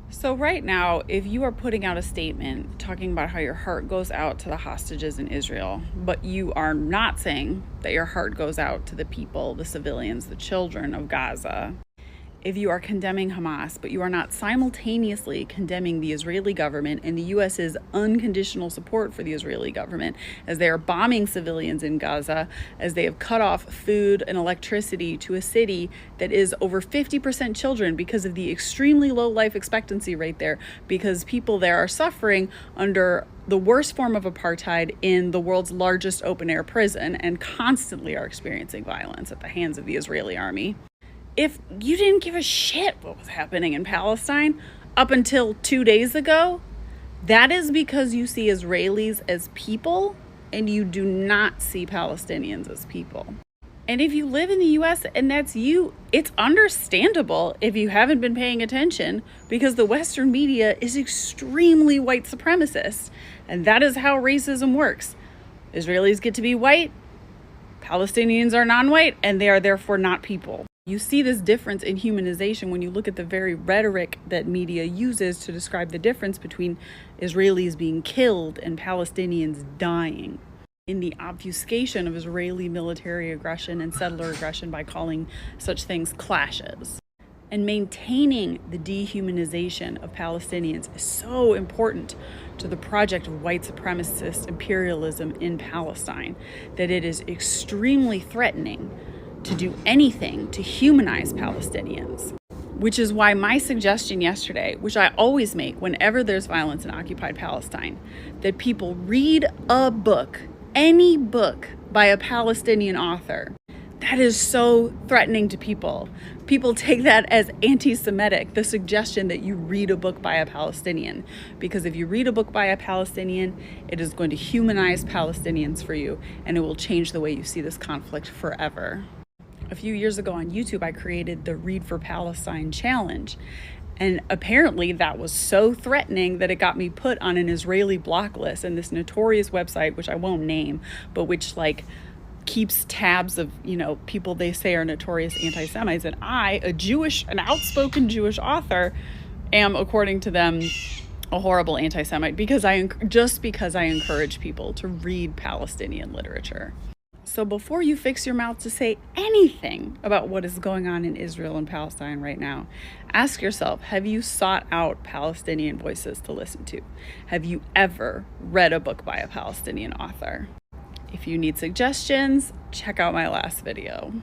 So, right now, if you are putting out a statement talking about how your heart goes out to the hostages in Israel, but you are not saying that your heart goes out to the people, the civilians, the children of Gaza, if you are condemning Hamas, but you are not simultaneously condemning the Israeli government and the US's unconditional support for the Israeli government as they are bombing civilians in Gaza, as they have cut off food and electricity to a city that is over 50% children because of the extremely low life expectancy rate there, because people there are suffering under the worst form of apartheid in the world's largest open air prison and constantly are experiencing violence at the hands of the Israeli army. If you didn't give a shit what was happening in Palestine up until 2 days ago, that is because you see Israelis as people and you do not see Palestinians as people. And if you live in the US and that's you, it's understandable if you haven't been paying attention, because the Western media is extremely white supremacist. And that is how racism works. Israelis get to be white, Palestinians are non-white, and they are therefore not people. You see this difference in humanization when you look at the very rhetoric that media uses to describe the difference between Israelis being killed and Palestinians dying, in the obfuscation of Israeli military aggression and settler aggression by calling such things clashes. And maintaining the dehumanization of Palestinians is so important to the project of white supremacist imperialism in Palestine that it is extremely threatening to do anything to humanize Palestinians. Which is why my suggestion yesterday, which I always make whenever there's violence in occupied Palestine, that people read a book, any book by a Palestinian author. That is so threatening to people. People take that as anti-Semitic, the suggestion that you read a book by a Palestinian. Because if you read a book by a Palestinian, it is going to humanize Palestinians for you, and it will change the way you see this conflict forever. A few years ago on YouTube, I created the Read for Palestine challenge. And apparently that was so threatening that it got me put on an Israeli block list, and this notorious website, which I won't name, but which keeps tabs of, people they say are notorious anti-Semites. And I, an outspoken Jewish author, am, according to them, a horrible anti-Semite because I encourage people to read Palestinian literature. So before you fix your mouth to say anything about what is going on in Israel and Palestine right now, ask yourself, have you sought out Palestinian voices to listen to? Have you ever read a book by a Palestinian author? If you need suggestions, check out my last video.